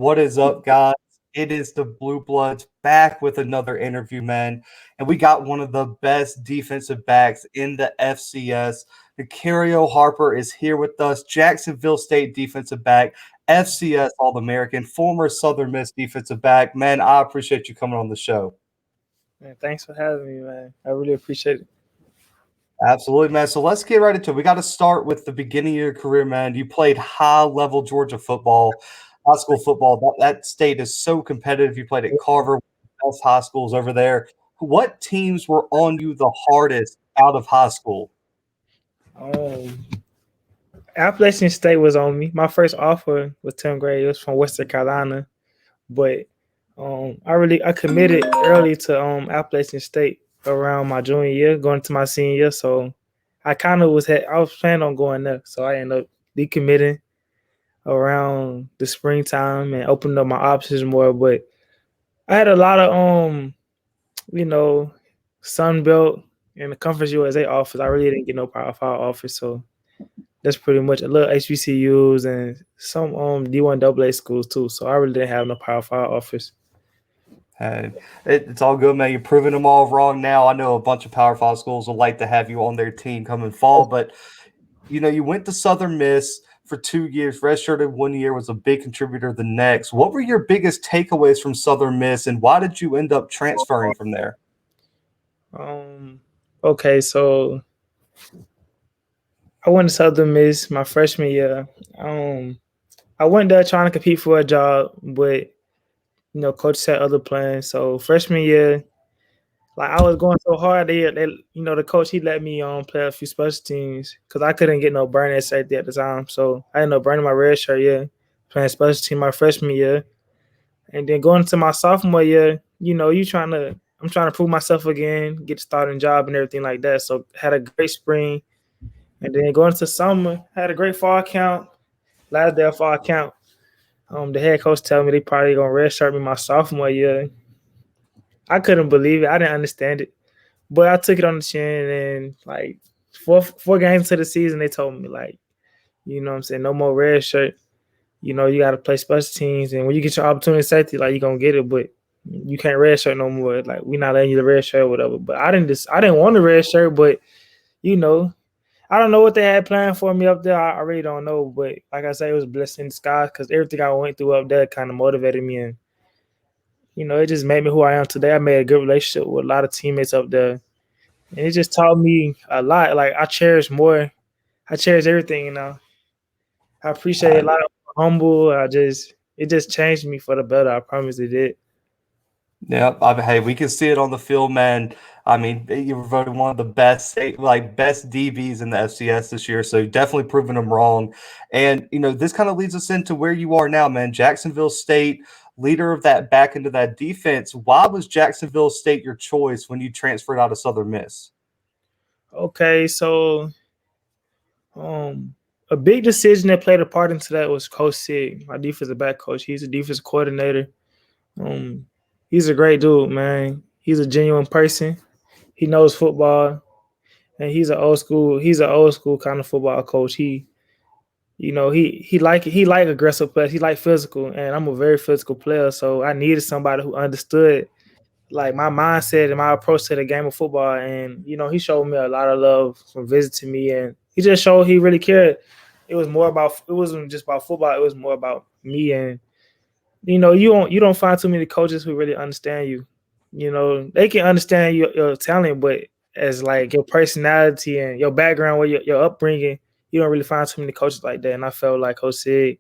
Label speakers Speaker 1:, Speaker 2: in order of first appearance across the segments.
Speaker 1: What is up, guys? It is the Bluebloods back with another interview, man. And we got one of the best defensive backs in the FCS. Nicario Harper is here with us, Jacksonville State defensive back, FCS All-American, former Southern Miss defensive back. Man, I appreciate you coming on the show.
Speaker 2: Man, thanks for having me, man. I really appreciate it.
Speaker 1: Absolutely, man. So let's get right into it. We got to start with the beginning of your career, man. You played high-level Georgia football, high school football. That state is so competitive. You played at Carver, best high schools over there. What teams were on you the hardest out of high school?
Speaker 2: Um, Appalachian State was on me. My first offer was 10th grade. It was from Western Carolina, but I committed early to Appalachian State around my junior year, going to my senior year. So I was planning on going there. So I ended up decommitting around the springtime and opened up my options more. But I had a lot of you know, Sun Belt and the Conference USA offers. I really didn't get no Power 5 offers, so that's pretty much a little HBCUs and some D1 AA schools too. So I really didn't have no Power 5 offers.
Speaker 1: Hey, it's all good, man. You're proving them all wrong now. I know a bunch of Power 5 schools would like to have you on their team come in fall, but you went to Southern Miss for 2 years, redshirted 1 year, was a big contributor the next. What were your biggest takeaways from Southern Miss, and why did you end up transferring from there?
Speaker 2: Okay, so I went to Southern Miss my freshman year. I went there trying to compete for a job, but coach had other plans. So freshman year, like I was going so hard, the coach he let me play a few special teams because I couldn't get no burn at safety at the time. So I ended up burning my red shirt year, playing special team my freshman year, and then going into my sophomore year, I'm trying to prove myself again, get a starting job and everything like that. So had a great spring, and then going into summer, had a great fall camp. Last day of fall camp, the head coach told me they probably gonna redshirt me my sophomore year. I couldn't believe it. I didn't understand it, but I took it on the chin. And like four games to the season, they told me like, what I'm saying, no more red shirt. You got to play special teams, and when you get your opportunity at safety, like you gonna get it, but you can't red shirt no more. Like we're not letting you the red shirt or whatever. But I didn't want the red shirt, but I don't know what they had planned for me up there. I really don't know. But like I say, it was a blessing in disguise because everything I went through up there kind of motivated me. And, it just made me who I am today. I made a good relationship with a lot of teammates up there. And it just taught me a lot. Like I cherish everything, I appreciate it a lot. I'm humble. It just changed me for the better. I promise it did.
Speaker 1: Yeah, hey, we can see it on the field, man. I mean, you were voted one of the best DBs in the FCS this year, so definitely proving them wrong. And this kind of leads us into where you are now, man. Jacksonville State, leader of that back into that defense. Why was Jacksonville State your choice when you transferred out of Southern Miss?
Speaker 2: Okay, so a big decision that played a part into that was Coach Sig, my defensive back coach. He's a defensive coordinator. He's a great dude, man. He's a genuine person. He knows football, and he's an old school kind of football coach. He like aggressive players. He like physical, and I'm a very physical player. So I needed somebody who understood like my mindset and my approach to the game of football. And he showed me a lot of love from visiting me, and he just showed he really cared. It wasn't just about football. It was more about me. And you don't find too many coaches who really understand you. They can understand your talent, but as like your personality and your background, where your upbringing, you don't really find too many coaches like that. And I felt like Coach Sig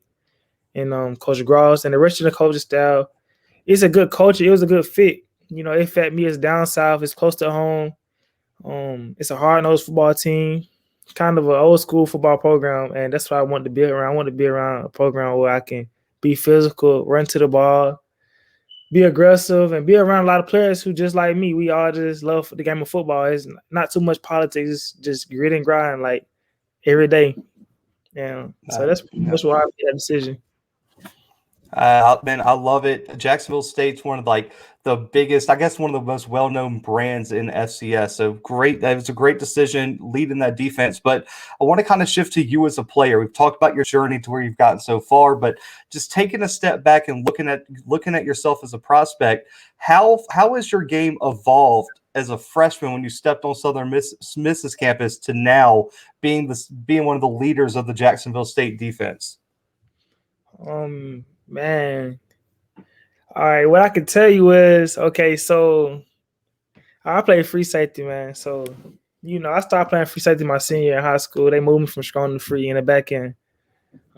Speaker 2: and Coach Gross and the rest of the coaching style, it's a good culture. It was a good fit. It fit me. It's down south. It's close to home. It's a hard-nosed football team, kind of an old school football program, and that's what I wanted to be around. I want to be around a program where I can be physical, run to the ball, be aggressive, and be around a lot of players who just like me. We all just love the game of football. It's not too much politics. It's just grit and grind like every day. Yeah. So that's why I made that decision.
Speaker 1: Man, I love it. Jacksonville State's one of like the biggest, I guess, one of the most well-known brands in FCS. So great. That was a great decision leading that defense. But I want to kind of shift to you as a player. We've talked about your journey to where you've gotten so far, but just taking a step back and looking at yourself as a prospect, how has your game evolved as a freshman when you stepped on Southern Miss's campus to now being one of the leaders of the Jacksonville State defense?
Speaker 2: Man. All right, what I can tell you is, okay, so I play free safety, man. So, I started playing free safety my senior year in high school. They moved me from strong to free in the back end.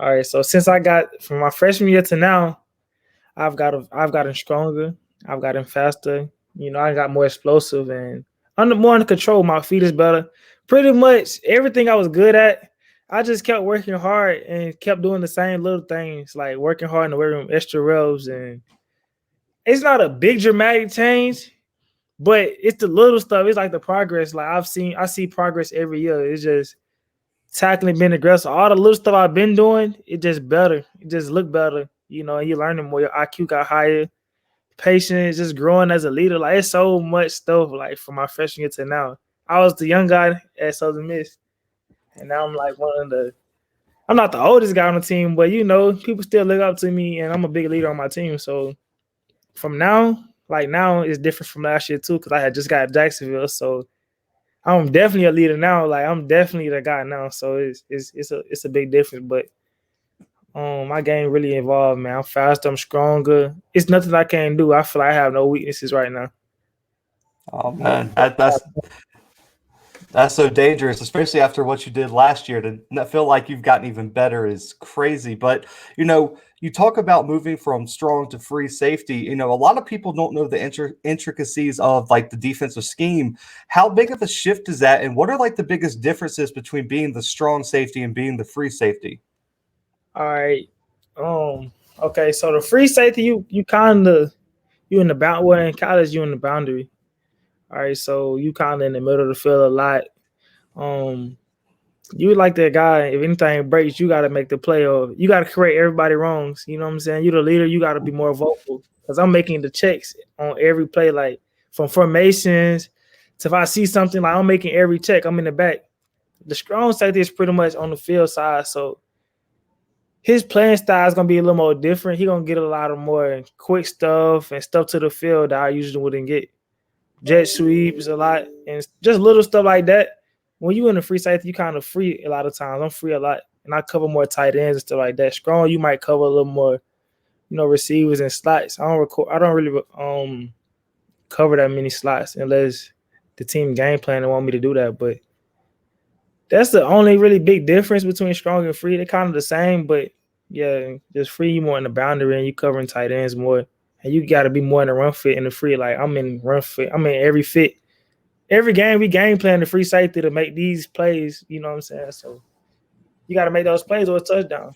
Speaker 2: All right, so since I got from my freshman year to now, I've gotten stronger. I've gotten faster. I got more explosive and more under control. My feet is better. Pretty much everything I was good at, I just kept working hard and kept doing the same little things, like working hard in the weight room, extra reps, and it's not a big dramatic change, but it's the little stuff. It's like the progress. Like I see progress every year. It's just tackling, being aggressive. All the little stuff I've been doing, it just better. It just look better. And you learning more. Your IQ got higher. Patience, just growing as a leader. Like it's so much stuff. Like from my freshman year to now, I was the young guy at Southern Miss, and now I'm like one of the. I'm not the oldest guy on the team, but people still look up to me, and I'm a big leader on my team. So from now, like now, it's different from last year too, because I had just got Jacksonville, so I'm definitely a leader now. Like I'm definitely the guy now. So it's a big difference. But my game really evolved, man. I'm faster, I'm stronger. It's nothing I can't do. I feel like I have no weaknesses right now.
Speaker 1: Oh man, that's so dangerous, especially after what you did last year. To not feel like you've gotten even better is crazy. But you talk about moving from strong to free safety. A lot of people don't know the intricacies of like the defensive scheme. How big of a shift is that, and what are like the biggest differences between being the strong safety and being the free safety?
Speaker 2: All right. Okay. So the free safety, you kind of you in the bound. Well, in college, you in the boundary. All right. So you kind of in the middle of the field a lot. You like that guy. If anything breaks, you got to make the play, or you got to correct everybody wrongs. You know what I'm saying? You're the leader. You got to be more vocal because I'm making the checks on every play, like from formations to if I see something, like I'm making every check. I'm in the back. The strong safety is pretty much on the field side, so his playing style is gonna be a little more different. He's gonna get a lot of more quick stuff and stuff to the field that I usually wouldn't get. Jet sweeps a lot and just little stuff like that. When you in the free safety, you kind of free a lot of times. I'm free a lot, and I cover more tight ends and stuff like that. Strong, you might cover a little more, receivers and slots. I don't really cover that many slots unless the team game plan and want me to do that. But that's the only really big difference between strong and free. They're kind of the same, but yeah, just free you more in the boundary and you covering tight ends more. And you got to be more in the run fit and the free. Like I'm in run fit. I'm in every fit. Every game we game plan the free safety to make these plays. You know what I'm saying? So you got to make those plays or a touchdown.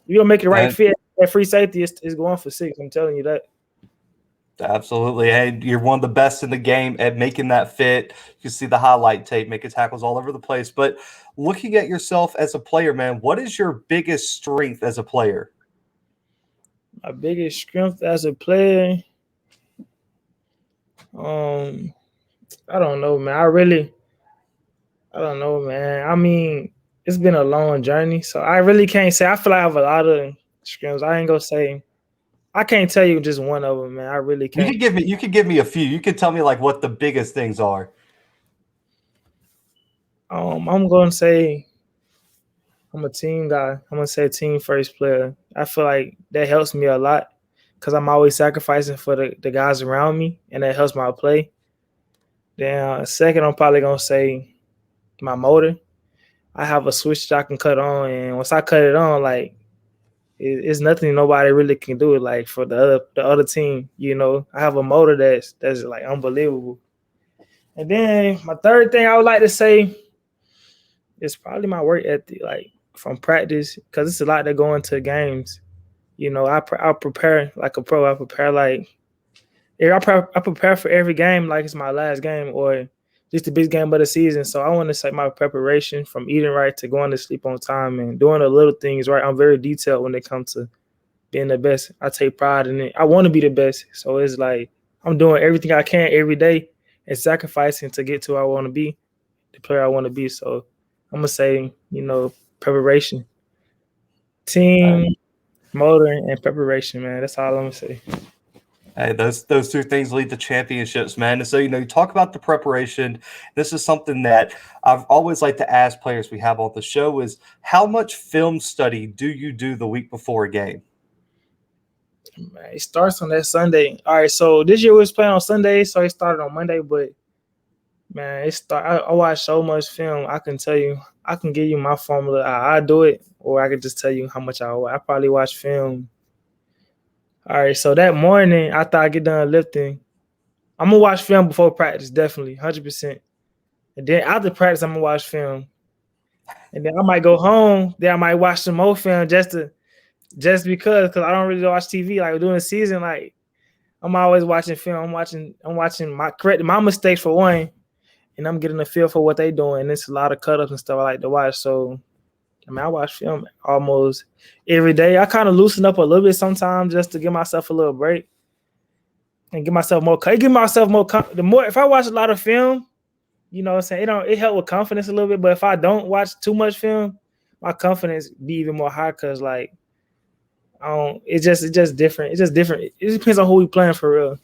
Speaker 2: You don't make it right fit. That free safety is going for 6. I'm telling you that.
Speaker 1: Absolutely. Hey, you're one of the best in the game at making that fit. You can see the highlight tape, making tackles all over the place. But looking at yourself as a player, man, what is your biggest strength as a player?
Speaker 2: My biggest strength as a player, I don't know, man. I don't know, man. I mean, it's been a long journey, so I really can't say. I feel like I have a lot of strengths. I ain't gonna say. I can't tell you just one of them, man. I really can't.
Speaker 1: You could give me a few. You could tell me like what the biggest things are.
Speaker 2: I'm gonna say I'm a team guy. I'm gonna say team first player. I feel like that helps me a lot because I'm always sacrificing for the guys around me, and that helps my play. Then second, I'm probably gonna say my motor. I have a switch that I can cut on, and once I cut it on, like it's nothing nobody really can do. Like for the other team, I have a motor that's like unbelievable. And then my third thing I would like to say is probably my work ethic, like from practice, because it's a lot that go into games. I prepare like a pro. I prepare for every game like it's my last game or just the big game of the season. So I want to say my preparation from eating right to going to sleep on time and doing the little things right. I'm very detailed when it comes to being the best. I take pride in it. I want to be the best. So it's like I'm doing everything I can every day and sacrificing to get to where I want to be, the player I want to be. So I'm gonna say, preparation, team, motoring, and preparation, man. That's all I'm gonna say.
Speaker 1: Hey, those two things lead to championships, man. And so, you talk about the preparation. This is something that I've always liked to ask players we have on the show is how much film study do you do the week before a game?
Speaker 2: Man, it starts on that Sunday. All right, so this year we was playing on Sunday, so it started on Monday, but man, I watch so much film. I can tell you, I can give you my formula. I do it, or I can just tell you how much I watch. I probably watch film. All right, so that morning after I get done lifting, I'm gonna watch film before practice, definitely, 100%. And then after practice, I'm gonna watch film, and then I might go home. Then I might watch some more film just because I don't really watch TV like during the season. Like I'm always watching film. I'm watching my mistakes for one, and I'm getting a feel for what they doing. And it's a lot of cut-ups and stuff I like to watch. So I watch film almost every day. I kind of loosen up a little bit sometimes just to give myself a little break and give myself more. The more if I watch a lot of film, you know what I'm saying, it help with confidence a little bit. But if I don't watch too much film, my confidence be even more high because like it's just different. It's just different. It depends on who we playing for real.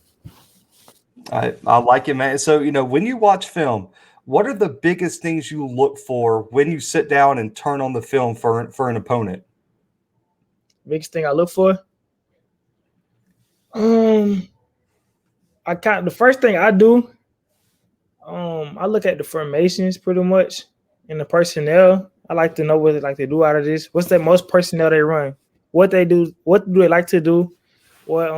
Speaker 1: I like it, man. So, when you watch film, what are the biggest things you look for when you sit down and turn on the film for an opponent?
Speaker 2: Biggest thing I look for? The first thing I do, I look at the formations pretty much and the personnel. I like to know what they like to do out of this. What's the most personnel they run? What they do? What do they like to do? What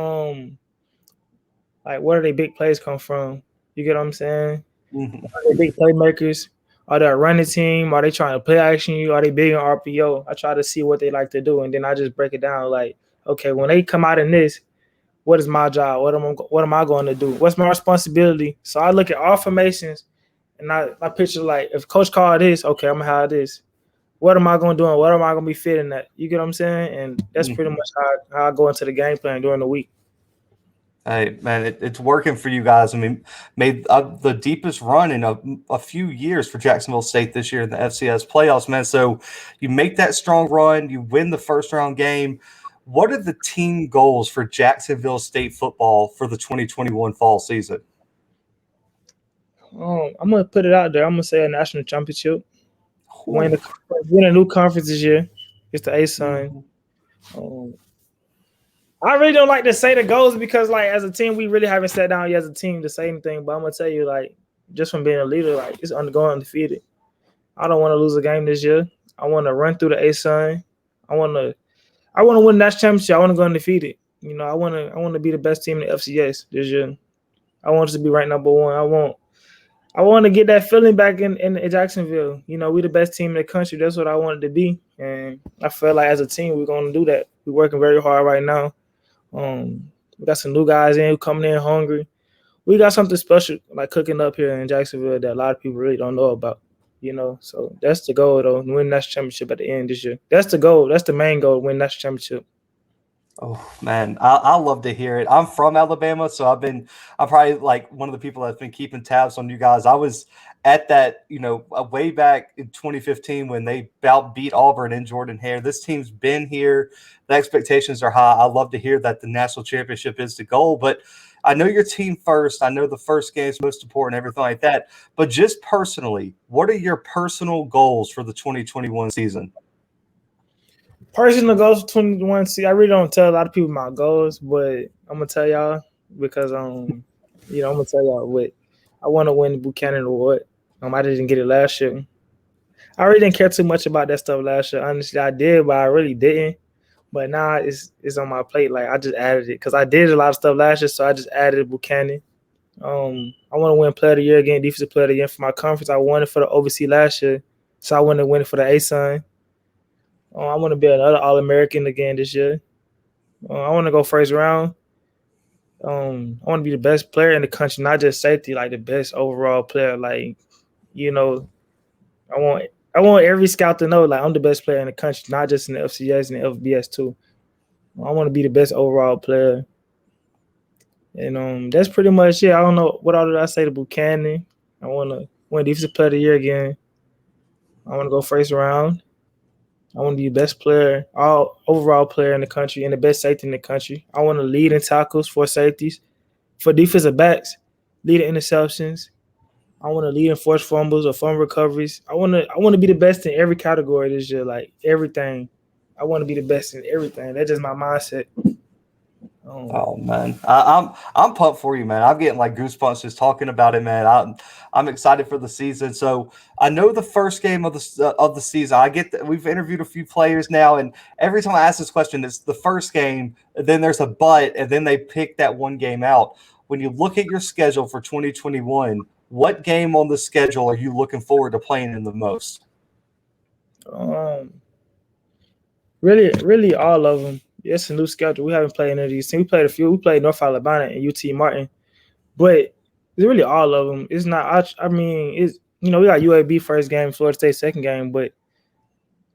Speaker 2: like where do they big plays come from? You get what I'm saying?
Speaker 1: Mm-hmm.
Speaker 2: Are they big playmakers? Are they a running team? Are they trying to play action you? Are they big on RPO? I try to see what they like to do, and then I just break it down. Like, okay, when they come out in this, what is my job? What am I going to do? What's my responsibility? So I look at all formations, and I picture like if coach called this, okay, I'm gonna have this. What am I going to do? And what am I going to be fitting at? You get what I'm saying? And that's pretty much how I go into the game plan during the week.
Speaker 1: Hey, man, it's working for you guys. I mean, made the deepest run in a few years for Jacksonville State this year in the FCS playoffs, man. So you make that strong run, you win the first round game. What are the team goals for Jacksonville State football for the 2021 fall season?
Speaker 2: I'm going to put it out there. I'm going to say a national championship. Win a new conference this year. It's the ASUN. I really don't like to say the goals because, like, as a team, we really haven't sat down yet as a team to say anything. But I'm gonna tell you, like, just from being a leader, like, it's undergoing undefeated. I don't want to lose a game this year. I want to run through the ASUN. I want to win that championship. I want to go undefeated. I want to be the best team in the FCS this year. I want us to be ranked number one. I want to get that feeling back in Jacksonville. We the best team in the country. That's what I wanted to be, and I feel like as a team, we're gonna do that. We're working very hard right now. We got some new guys in who coming in hungry. We got something special like cooking up here in Jacksonville that a lot of people really don't know about. So that's the goal though, win national championship at the end this year. That's the goal. That's the main goal, win national championship.
Speaker 1: Oh man, I love to hear it. I'm from Alabama, so I'm probably like one of the people that's been keeping tabs on you guys. I was at that, way back in 2015 when they beat Auburn in Jordan Hare. This team's been here. The expectations are high. I love to hear that the national championship is the goal, but I know your team first. I know the first game is most important, everything like that. But just personally, what are your personal goals for the 2021 season?
Speaker 2: Personal goals for 2021. See, I really don't tell a lot of people my goals, but I'm gonna tell y'all because I'm gonna tell y'all what I want to win the Buchanan Award. I didn't get it last year. I really didn't care too much about that stuff last year. Honestly, I did, but I really didn't. But now it's on my plate. Like I just added it because I did a lot of stuff last year, so I just added Buchanan. I want to win Player of the Year again, Defensive Player of the Year for my conference. I won it for the overseas last year, so I want to win it for the ASUN. I want to be another All-American again this year. I want to go first round. I want to be the best player in the country, not just safety, like the best overall player. Like, I want every scout to know, like, I'm the best player in the country, not just in the FCS and the FBS too. I want to be the best overall player. And that's pretty much it. I don't know what all did I say to Buchanan. I want to win Defensive Player of the Year again. I want to go first round. I want to be the best player, all overall player in the country, and the best safety in the country. I want to lead in tackles for safeties, for defensive backs, lead in interceptions. I want to lead in forced fumbles or fumble recoveries. I want to be the best in every category this year, like everything. I want to be the best in everything. That's just my mindset.
Speaker 1: Oh man, I'm pumped for you, man. I'm getting like goosebumps just talking about it, man. I'm excited for the season. So I know the first game of the season. We've interviewed a few players now, and every time I ask this question, it's the first game. Then there's a but, and then they pick that one game out. When you look at your schedule for 2021, what game on the schedule are you looking forward to playing in the most?
Speaker 2: Really, all of them. It's a new schedule. We haven't played any of these teams. We played a few. We played North Alabama and UT Martin, but it's really all of them. It's not. I mean, it's we got UAB first game, Florida State second game, but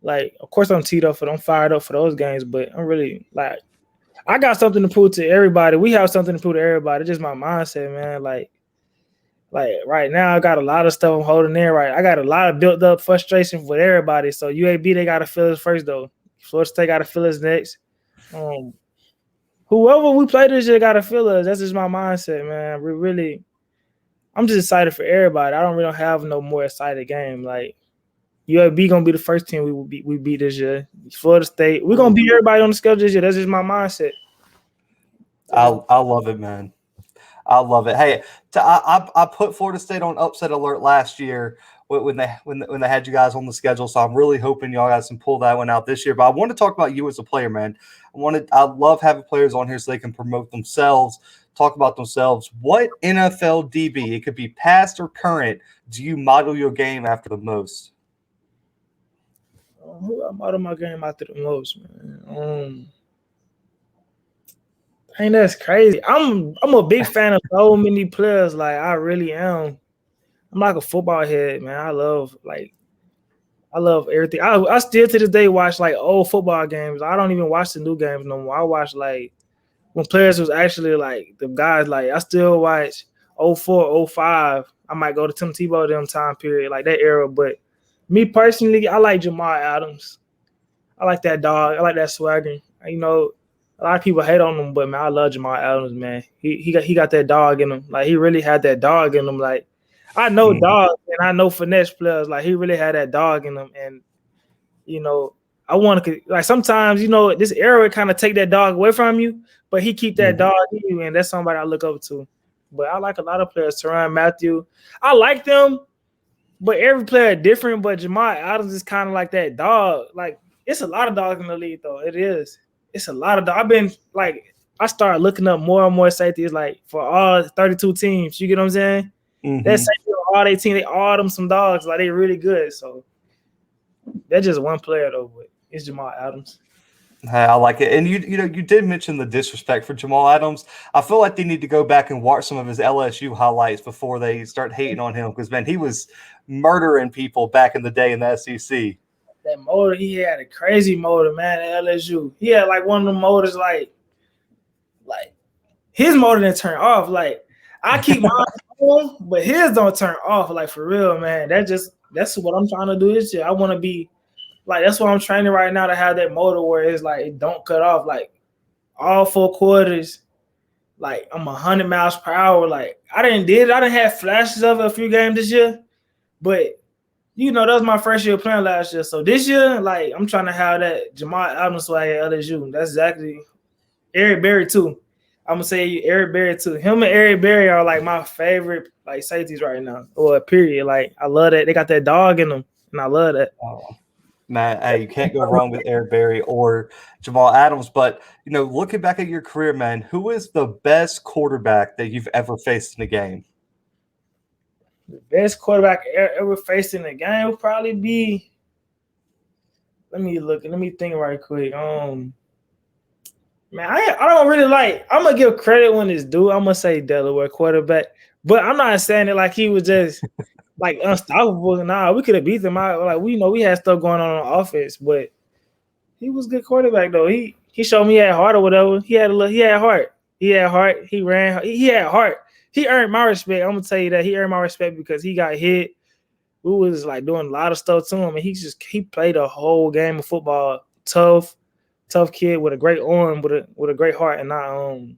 Speaker 2: like, of course, I'm teed up for. I'm fired up for those games, but I'm really like, I got something to prove to everybody. We have something to prove to everybody. It's just my mindset, man. Like right now, I got a lot of stuff I'm holding in. Right, I got a lot of built up frustration with everybody. So UAB, they got to feel us first, though. Florida State got to feel us next. Whoever we play this year got to feel us. That's just my mindset, man. I'm just excited for everybody. I don't really have no more excited game. Like, UAB gonna be the first team we beat this year. Florida State, we're gonna beat everybody on the schedule this year. That's just my mindset.
Speaker 1: I love it, man. I love it. Hey, I put Florida State on upset alert last year when they had you guys on the schedule. So I'm really hoping y'all guys can pull that one out this year. But I want to talk about you as a player, man. I love having players on here so they can promote themselves, talk about themselves. What NFL DB, it could be past or current, do you model your game after the most?
Speaker 2: Who I model my game after the most, man? Ain't that's crazy. I'm a big fan of so many players. Like, I really am. I'm like a football head, man. I love everything. I still to this day watch like old football games. I don't even watch the new games no more. I watch like when players was actually like the guys. Like, I still watch 04, 05. I might go to Tim Tebow them time period, like that era. But me personally, I like Jamal Adams. I like that dog. I like that swagger. A lot of people hate on him, but man, I love Jamal Adams, man. He got that dog in him. Like, he really had that dog in him. Like, I know dogs and I know finesse players. Like, he really had that dog in him. And I want to, like, sometimes this era kind of take that dog away from you, but he keep that dog in you, and that's somebody I look up to. But I like a lot of players. Teron Matthew, I like them, but every player different. But Jamal Adams is kind of like that dog. Like, it's a lot of dogs in the league, though. It is. It's a lot of dogs. I've been like, I started looking up more and more safeties, like, for all 32 teams. You get what I'm saying? That safety on all 18, they all them some dogs. Like, they really good. So that's just one player, though. But it's Jamal Adams.
Speaker 1: Hey, I like it. And you did mention the disrespect for Jamal Adams. I feel like they need to go back and watch some of his LSU highlights before they start hating on him, because, man, he was murdering people back in the day in the SEC.
Speaker 2: That motor, he had a crazy motor, man, at LSU. He had like one of them motors, like his motor didn't turn off. Like, I keep mine on, but his don't turn off. Like, for real, man. That's what I'm trying to do this year. I want to be like, that's why I'm training right now, to have that motor where it's like it don't cut off. Like, all 4 quarters, like, I'm 100 miles per hour. Like, I didn't have flashes of it a few games this year, but that was my first year playing last year. So this year, like, I'm trying to have that Jamal Adams swag at LSU. That's exactly Eric Berry too. I'm gonna say Eric Berry too. Him and Eric Berry are like my favorite, like, safeties right now. Or period. Like, I love that. They got that dog in them, and I love that.
Speaker 1: Oh, man, hey, you can't go wrong with Eric Berry or Jamal Adams. But looking back at your career, man, who is the best quarterback that you've ever faced in a game?
Speaker 2: The best quarterback ever faced in the game would probably be. Let me think right quick. Man, I don't really like. I'm gonna give credit when it's due. I'm gonna say Delaware quarterback, but I'm not saying it like he was just like unstoppable. Nah, we could have beat them out. Like, we had stuff going on offense, but he was a good quarterback though. He He showed me he had heart or whatever. He had heart. He had heart. He ran. He had heart. He earned my respect. I'm gonna tell you that he earned my respect because he got hit. We was like doing a lot of stuff to him, and he played a whole game of football. Tough kid with a great arm, with a great heart, and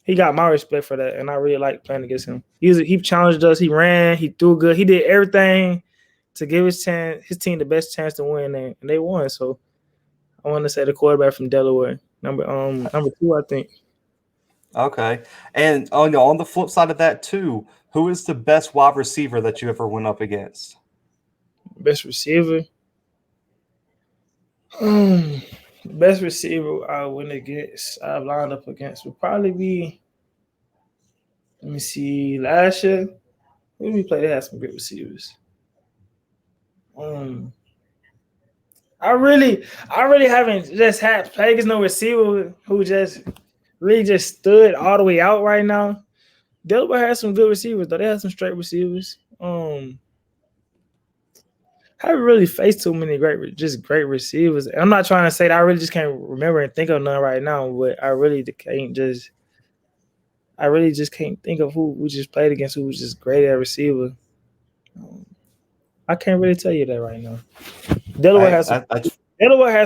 Speaker 2: he got my respect for that, and I really like playing against him. He challenged us. He ran. He threw good. He did everything to give his team the best chance to win, and they won. So I want to say the quarterback from Delaware, number 2, I think.
Speaker 1: Okay, and on the flip side of that too, who is the best wide receiver that you ever went up against?
Speaker 2: Best receiver. Best receiver I went against, I've lined up against would probably be. Let me see. Last year, when we played, they had some great receivers. I really haven't just had played against no receiver who just really just stood all the way out right now. Delaware has some good receivers though. They have some straight receivers. Haven't really faced too many great receivers. I'm not trying to say that I really just can't remember and think of none right now, but I really just can't think of who we just played against who was just great at receiver. I can't really tell you that right now. Delaware has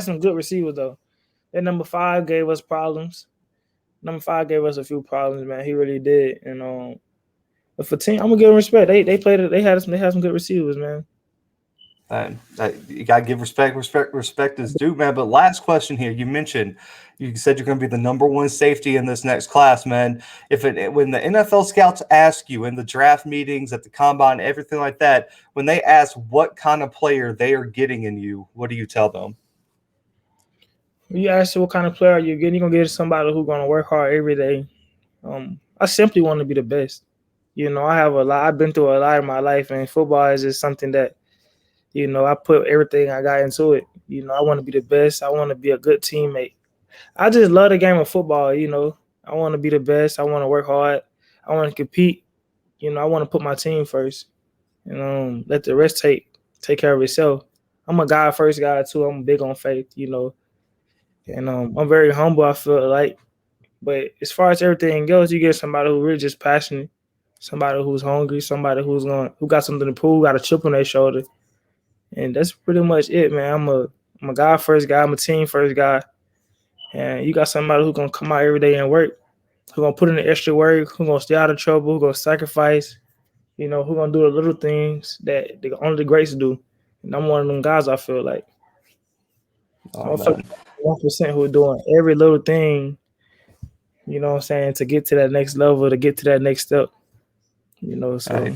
Speaker 2: some good receivers though. That number 5 gave us problems. Number 5 gave us a few problems, man. He really did. And but for team, I'm gonna give them respect. They played it. They had some good receivers, man.
Speaker 1: You gotta give respect. Respect is due, man. But last question here. You said you're going to be the number 1 safety in this next class, man. When the NFL scouts ask you in the draft meetings, at the combine, everything like that, when they ask what kind of player they are getting in you, what do you tell them?
Speaker 2: You ask what kind of player you're getting, you're gonna get somebody who's gonna work hard every day. I simply want to be the best. I've been through a lot in my life, and football is just something that, I put everything I got into it. I want to be the best. I want to be a good teammate. I just love the game of football. I want to be the best. I want to work hard. I want to compete. I want to put my team first, and let the rest take care of itself. I'm a God first guy too. I'm big on faith, and I'm very humble. I feel like, but as far as everything goes, you get somebody who really just passionate, somebody who's hungry, somebody who got something to prove, got a chip on their shoulder, and that's pretty much it, man. I'm a God first guy. I'm a team first guy. And you got somebody who's going to come out every day and work, who's going to put in the extra work, who's going to stay out of trouble, who's going to sacrifice, who's going to do the little things that only the greats do. And I'm one of them guys, I feel like. I'm 1% who are doing every little thing, you know what I'm saying, to get to that next level, to get to that next step. So.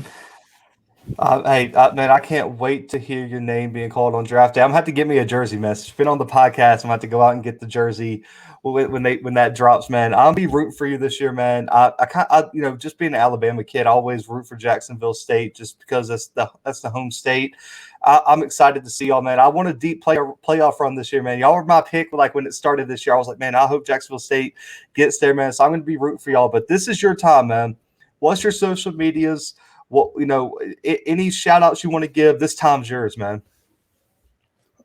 Speaker 1: Man, I can't wait to hear your name being called on draft day. I'm gonna have to get me a jersey, man. It's been on the podcast. I'm gonna have to go out and get the jersey when that drops, man. I'll be rooting for you this year, man. Just being an Alabama kid, I always root for Jacksonville State just because that's the home state. I'm excited to see y'all, man. I want a deep playoff run this year, man. Y'all were my pick. Like when it started this year, I was like, man, I hope Jacksonville State gets there, man. So I'm gonna be rooting for y'all. But this is your time, man. What's your social medias? Any shout outs you want to give? This time's yours, man.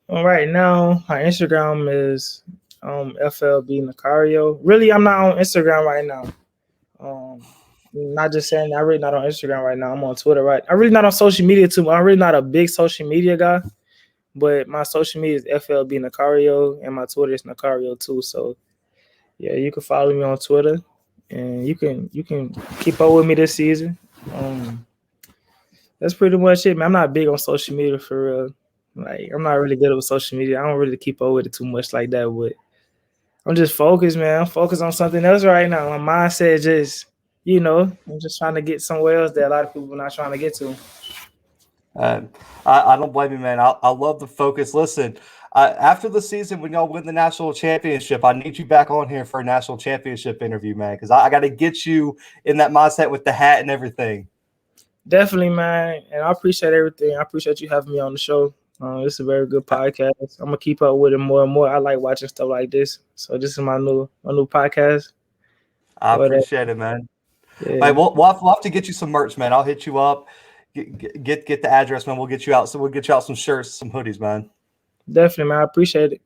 Speaker 2: Well, right now, my Instagram is FLB Nicario. Really, I'm not on Instagram right now. Not just saying I'm really not on Instagram right now. I'm on Twitter, right? I'm really not on social media too. I'm really not a big social media guy, but my social media is FLB Nicario, and my Twitter is Nicario too. So, yeah, you can follow me on Twitter, and you can keep up with me this season. That's pretty much it, man. I'm not big on social media for real. Like, I'm not really good with social media. I don't really keep up with it too much like that, but I'm just focused, man. I'm focused on something else right now. My mindset just, I'm just trying to get somewhere else that a lot of people are not trying to get to.
Speaker 1: I don't blame you, man. I love the focus. Listen, after the season, when y'all win the national championship, I need you back on here for a national championship interview, man, because I got to get you in that mindset with the hat and everything.
Speaker 2: Definitely, man. And I appreciate everything. I appreciate you having me on the show. This is a very good podcast. I'm gonna keep up with it more and more. I like watching stuff like this. So this is my new podcast.
Speaker 1: I appreciate it, man.
Speaker 2: Yeah.
Speaker 1: Right, we'll have to get you some merch, man. I'll hit you up. Get the address, man. We'll get you out. So we'll get you out some shirts, some hoodies, man.
Speaker 2: Definitely, man. I appreciate it.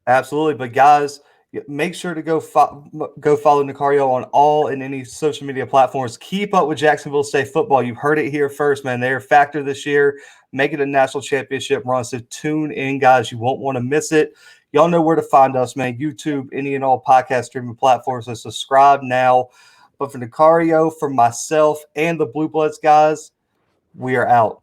Speaker 1: Absolutely. But guys, Make sure to go follow Nicario on all and any social media platforms. Keep up with Jacksonville State football. You've heard it here first, man. They're a factor this year. Make it a national championship run. So tune in, guys. You won't want to miss it. Y'all know where to find us, man. YouTube, any and all podcast streaming platforms. So subscribe now. But for Nicario, for myself, and the Bluebloods guys, we are out.